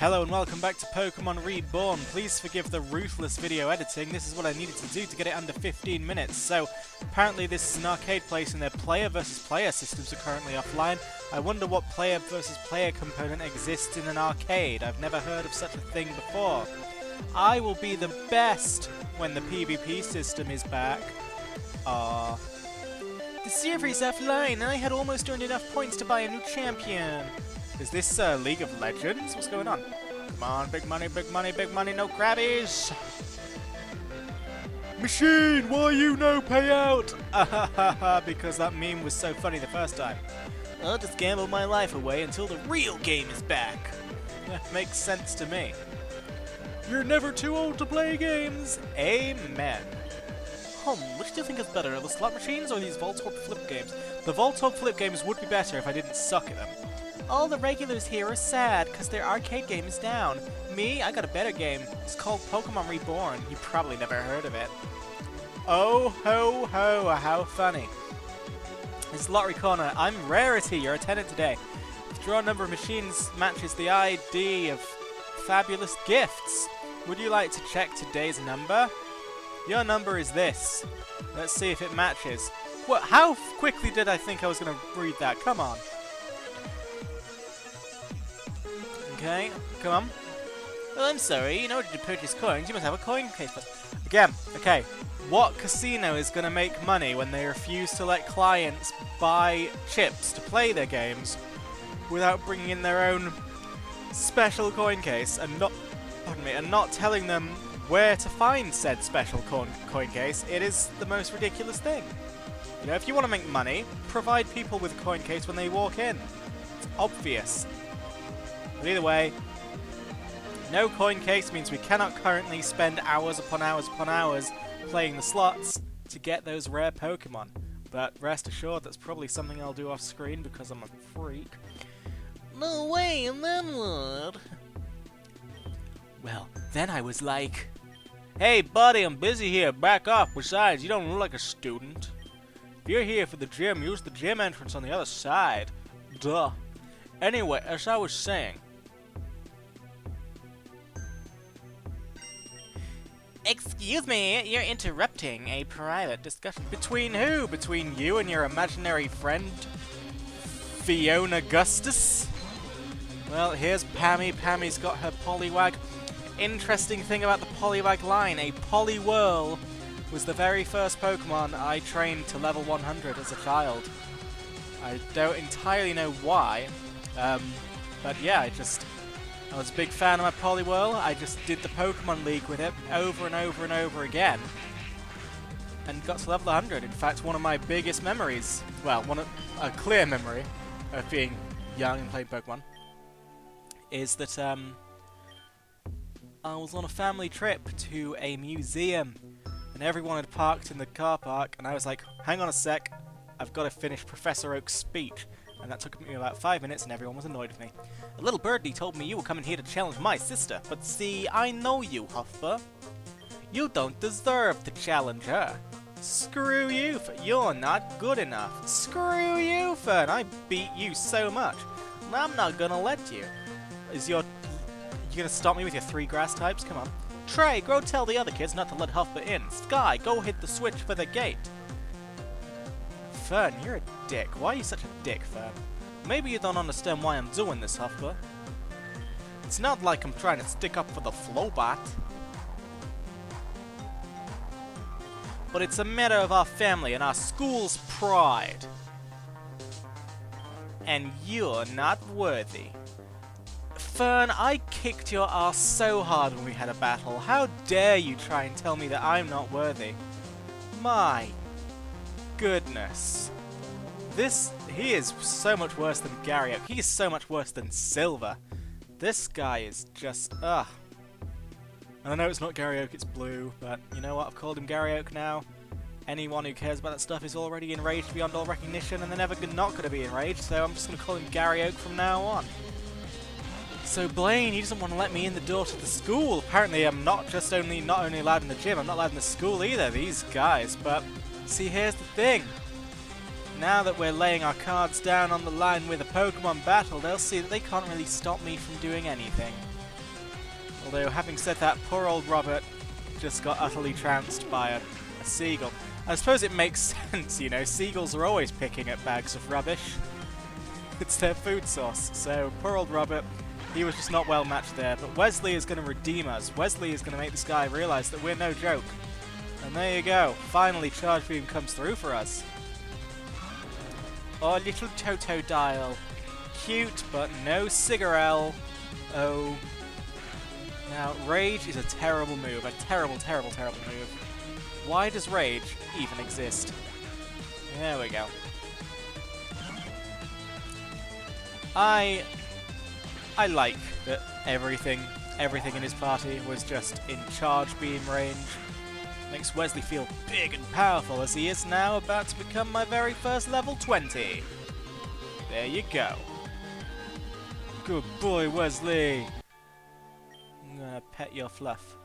Hello and welcome back to Pokémon Reborn. Please forgive the ruthless video editing. This is what I needed to do to get it under 15 minutes. So, apparently this is an arcade place and their player versus player systems are currently offline. I wonder what player versus player component exists in an arcade. I've never heard of such a thing before. I will be the best when the PvP system is back. The server is offline and I had almost earned enough points to buy a new champion. Is this League of Legends? What's going on? Come on, big money, big money, big money, no crabbies! Machine, why you no payout? Because that meme was so funny the first time. I'll just gamble my life away until the real game is back. That makes sense to me. You're never too old to play games. Amen. Which do you think is better, the slot machines or these Voltorb flip games? The Voltorb flip games would be better if I didn't suck at them. All the regulars here are sad because their arcade game is down. Me, I got a better game. It's called Pokémon Reborn. You probably never heard of it. Oh ho ho, how funny. It's Lottery Corner. I'm Rarity, your attendant today. Draw number of machines matches the ID of fabulous gifts. Would you like to check today's number? Your number is this. Let's see if it matches. What? How quickly did I think I was going to read that? Come on. Okay, come on. Well, I'm sorry, in order to purchase coins, you must have a coin case first. Again, okay, what casino is going to make money when they refuse to let clients buy chips to play their games without bringing in their own special coin case and not telling them where to find said special coin case? It is the most ridiculous thing. You know, if you want to make money, provide people with a coin case when they walk in. It's obvious. But either way, no coin case means we cannot currently spend hours upon hours upon hours playing the slots to get those rare Pokemon. But rest assured, that's probably something I'll do off screen because I'm a freak. No way, and then what? Well, then I was like, hey buddy, I'm busy here, back off. Besides, you don't look like a student. If you're here for the gym, use the gym entrance on the other side. Duh. Anyway, as I was saying, excuse me, you're interrupting a private discussion. Between who? Between you and your imaginary friend, Fiona Gustus? Well, here's Pammy. Pammy's got her Poliwag. Interesting thing about the Poliwag line, a Poliwhirl was the very first Pokemon I trained to level 100 as a child. I don't entirely know why, but yeah, I was a big fan of my Poliwhirl. I just did the Pokemon League with it over and over and over again. And got to level 100. In fact, one of my biggest memories, well, a clear memory of being young and playing Pokemon, is that I was on a family trip to a museum. And everyone had parked in the car park. And I was like, hang on a sec, I've got to finish Professor Oak's speech. And that took me about 5 minutes and everyone was annoyed with me. A little birdie told me you were coming here to challenge my sister, but see, I know you, Huffer. You don't deserve to challenge her. Screw you, you're not good enough. Screw you, Fern, I beat you so much. I'm not gonna let you. You gonna stop me with your 3 grass types? Come on. Trey, go tell the other kids not to let Huffer in. Sky, go hit the switch for the gate. Fern, you're a dick. Why are you such a dick, Fern? Maybe you don't understand why I'm doing this, Huffer. It's not like I'm trying to stick up for the Flowbot. But it's a matter of our family and our school's pride. And you're not worthy. Fern, I kicked your ass so hard when we had a battle. How dare you try and tell me that I'm not worthy? My goodness. He is so much worse than Gary Oak. He is so much worse than Silver. This guy is just, ugh. And I know it's not Gary Oak, it's Blue, but you know what? I've called him Gary Oak now. Anyone who cares about that stuff is already enraged beyond all recognition, and they're never not going to be enraged, so I'm just going to call him Gary Oak from now on. So Blaine, he doesn't want to let me in the door to the school. Apparently I'm not only allowed in the gym, I'm not allowed in the school either, these guys. But, see, here's the thing. Now that we're laying our cards down on the line with a Pokemon battle, they'll see that they can't really stop me from doing anything. Although, having said that, poor old Robert just got utterly trounced by a seagull. I suppose it makes sense, you know, seagulls are always picking at bags of rubbish. It's their food source, so poor old Robert, he was just not well matched there. But Wesley is going to redeem us. Wesley is going to make this guy realise that we're no joke. And there you go, finally Charge Beam comes through for us. Oh, little Totodile. Cute, but no Cigarelle. Oh. Now, Rage is a terrible move. A terrible, terrible, terrible move. Why does Rage even exist? There we go. I like that everything in his party was just in Charge Beam range. Makes Wesley feel big and powerful as he is now about to become my very first level 20. There you go. Good boy, Wesley. I'm gonna pet your fluff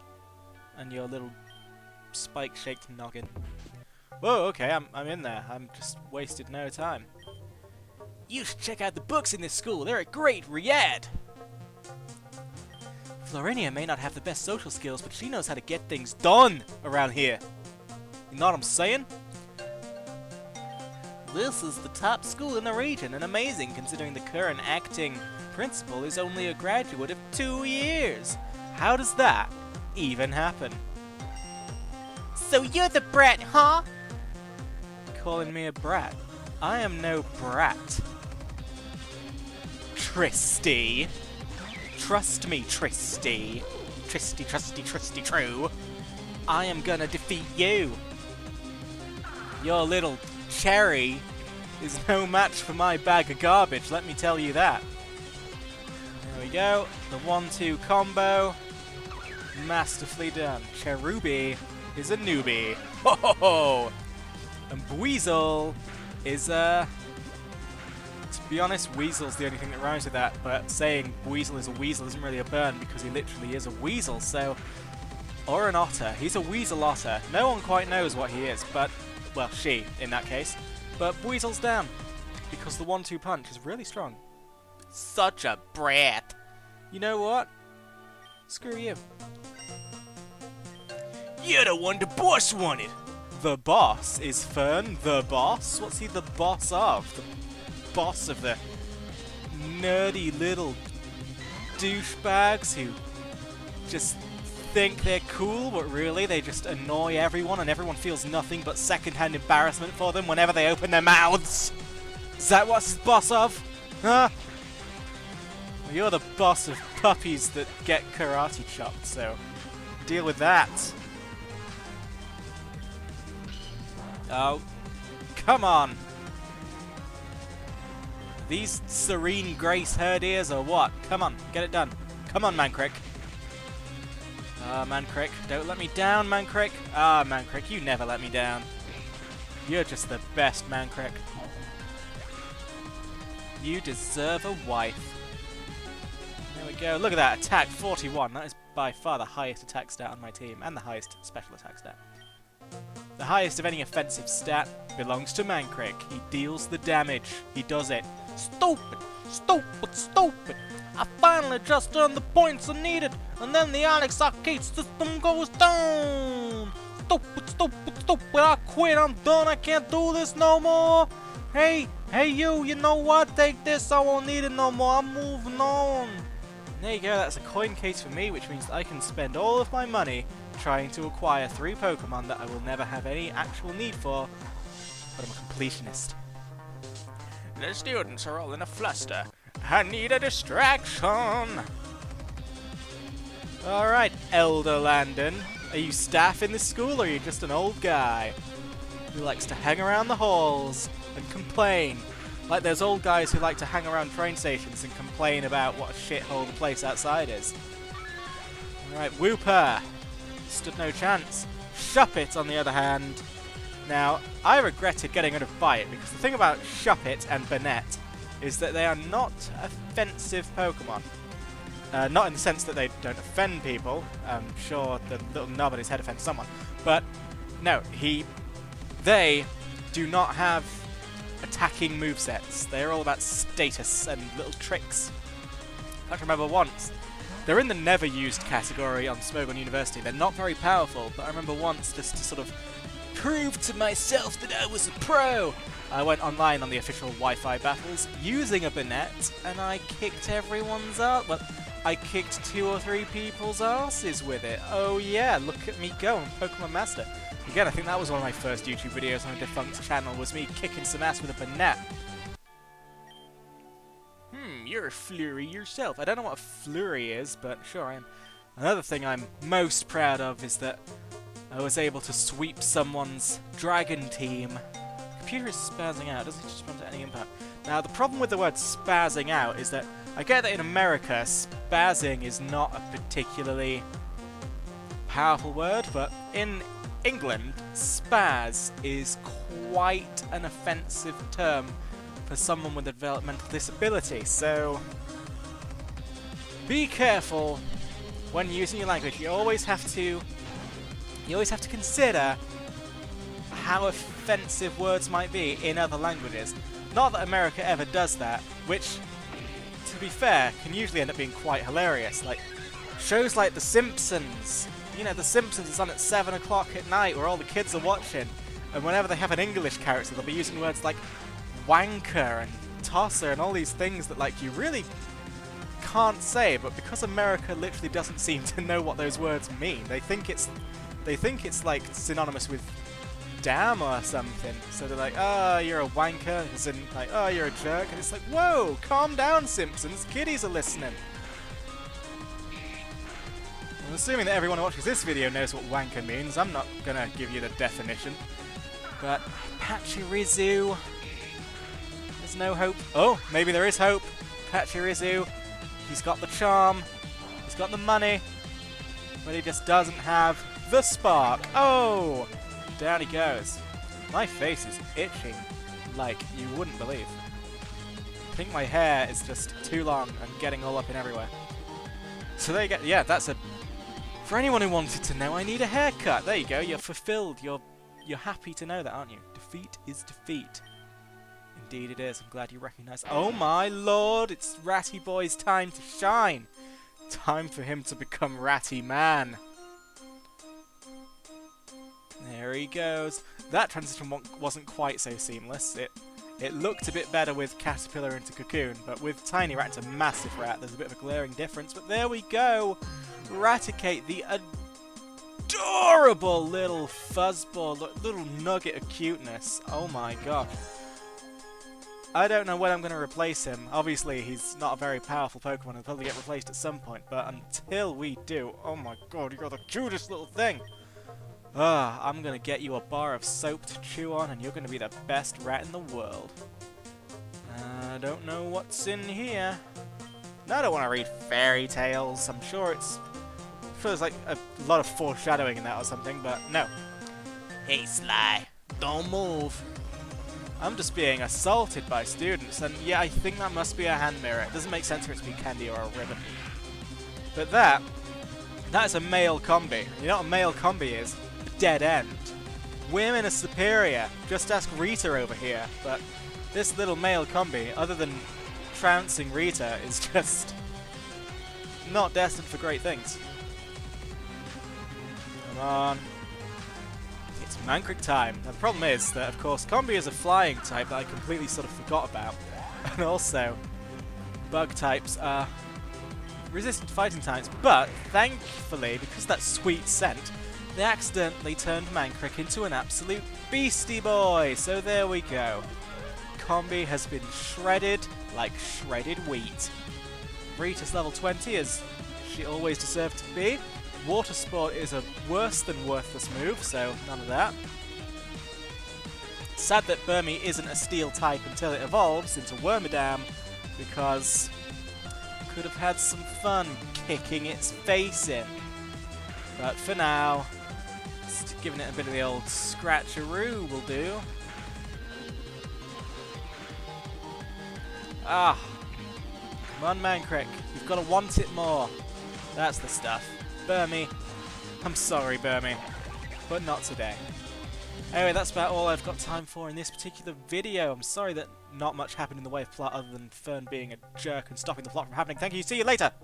and your little spike-shaped noggin. Whoa, okay, I'm in there. I'm just wasted no time. You should check out the books in this school. They're a great read. Florinia may not have the best social skills, but she knows how to get things done around here. You know what I'm saying? This is the top school in the region, and amazing considering the current acting principal is only a graduate of 2 years. How does that even happen? So you're the brat, huh? Calling me a brat? I am no brat. Tristy. Trust me, Tristy. Tristy, trusty, trusty, true. I am gonna defeat you. Your little cherry is no match for my bag of garbage, let me tell you that. There we go. The 1-2 combo. Masterfully done. Cherubi is a newbie. Ho ho ho! And Buizel is to be honest, Weasel's the only thing that rhymes with that, but saying Buizel is a weasel isn't really a burn because he literally is a weasel, so... Or an otter. He's a weasel otter. No one quite knows what he is, but... Well, she, in that case. But Buizel's down, because the 1-2 punch is really strong. Such a brat! You know what? Screw you. You're the one the boss wanted! The boss? Is Fern the boss? What's he the boss of? The boss of the nerdy little douchebags who just think they're cool, but really they just annoy everyone and everyone feels nothing but second-hand embarrassment for them whenever they open their mouths? Is that what's the boss of? Huh? Well, you're the boss of puppies that get karate chopped, so deal with that. Oh, come on! These serene grace herd ears or what? Come on, get it done. Come on, Mancrick. Ah, Mancrick, don't let me down, Mancrick. Ah, Mancrick, you never let me down. You're just the best, Mancrick. You deserve a wife. There we go. Look at that, attack 41. That is by far the highest attack stat on my team, and the highest special attack stat. The highest of any offensive stat belongs to Mancrick. He deals the damage. He does it. Stupid! Stupid! Stupid! I finally just earned the points I needed, and then the Alex Arcade system goes down! Stupid! Stupid! Stupid! I quit! I'm done! I can't do this no more! Hey! Hey you know what? Take this! I won't need it no more! I'm moving on! There you go, that's a coin case for me, which means that I can spend all of my money trying to acquire 3 Pokemon that I will never have any actual need for, but I'm a completionist. The students are all in a fluster. I need a distraction! Alright, Elder Landon. Are you staff in this school, or are you just an old guy who likes to hang around the halls and complain? Like those old guys who like to hang around train stations and complain about what a shithole the place outside is. Alright, Wooper. Stood no chance. Shuppet, on the other hand. Now, I regretted getting rid of Bite, because the thing about Shuppet and Banette is that they are not offensive Pokemon. Not in the sense that they don't offend people. I'm sure the little knob on his head offends someone. But, no, they do not have attacking movesets. They're all about status and little tricks. I remember once, They're in the never used category on Smogon University. They're not very powerful, but I remember once, just to sort of prove to myself that I was a pro, I went online on the official Wi-Fi battles using a bayonet, and I kicked everyone's ass. Well, I kicked 2 or 3 people's asses with it. Oh yeah, look at me go, I'm Pokemon Master. Again, I think that was one of my first YouTube videos on a defunct channel, was me kicking some ass with a bayonet. You're a flurry yourself. I don't know what a flurry is, but sure I am. Another thing I'm most proud of is that I was able to sweep someone's dragon team. The computer is spazzing out, doesn't respond to any impact. Now, the problem with the word spazzing out is that I get that in America, spazzing is not a particularly powerful word, but in England, spaz is quite an offensive term for someone with a developmental disability, so be careful when using your language. You always have to consider how offensive words might be in other languages. Not that America ever does that, which, to be fair, can usually end up being quite hilarious. Like shows like The Simpsons. You know, The Simpsons is on at 7 o'clock at night where all the kids are watching, and whenever they have an English character, they'll be using words like wanker and tosser and all these things that like you really can't say, but because America literally doesn't seem to know what those words mean, they think it's like synonymous with damn or something. So they're like, oh, you're a wanker, as in like, oh, you're a jerk, and it's like, whoa, calm down, Simpsons, kiddies are listening. I'm assuming that everyone who watches this video knows what wanker means. I'm not gonna give you the definition, but Pachirisu. There's no hope. Oh, maybe there is hope. Pachirisu, he's got the charm, he's got the money, but he just doesn't have the spark. Oh, down he goes. My face is itching like you wouldn't believe. I think my hair is just too long and getting all up in everywhere. So there you go. Yeah, that's a... For anyone who wanted to know, I need a haircut. There you go. You're fulfilled. You're happy to know that, aren't you? Defeat is defeat. Indeed it is. I'm glad you recognise. Oh my lord! It's Ratty Boy's time to shine. Time for him to become Ratty Man. There he goes. That transition wasn't quite so seamless. It looked a bit better with Caterpillar into Cocoon, but with Tiny Rat into Massive Rat, there's a bit of a glaring difference. But there we go! Raticate, the adorable little fuzzball, little nugget of cuteness. Oh my gosh. I don't know when I'm going to replace him. Obviously, he's not a very powerful Pokemon. He'll probably get replaced at some point, but until we do, oh my god, you're the cutest little thing! I'm going to get you a bar of soap to chew on, and you're going to be the best rat in the world. I don't know what's in here. No, I don't want to read fairy tales. I'm sure there's like a lot of foreshadowing in that or something, but no. Hey Sly, don't move. I'm just being assaulted by students, and yeah, I think that must be a hand mirror. It doesn't make sense for it to be candy or a ribbon. But that is a male combi. You know what a male combi is? A dead end. Women are superior. Just ask Rita over here. But this little male combi, other than trouncing Rita, is just not destined for great things. Come on. It's Mankrik time. Now, the problem is that, of course, Combi is a flying type that I completely sort of forgot about. And also, bug types are resistant to fighting types. But, thankfully, because of that sweet scent, they accidentally turned Mankrik into an absolute beastie boy. So there we go. Combi has been shredded like shredded wheat. Rita's level 20, as she always deserved to be. Water Sport is a worse than worthless move, so none of that. Sad that Burmy isn't a steel type until it evolves into Wormadam, because could have had some fun kicking its face in. But for now, just giving it a bit of the old scratcheroo will do. Ah, come on Mankrik, you've got to want it more. That's the stuff. Burmy. I'm sorry, Burmy, but not today. Anyway, that's about all I've got time for in this particular video. I'm sorry that not much happened in the way of plot other than Fern being a jerk and stopping the plot from happening. Thank you, see you later!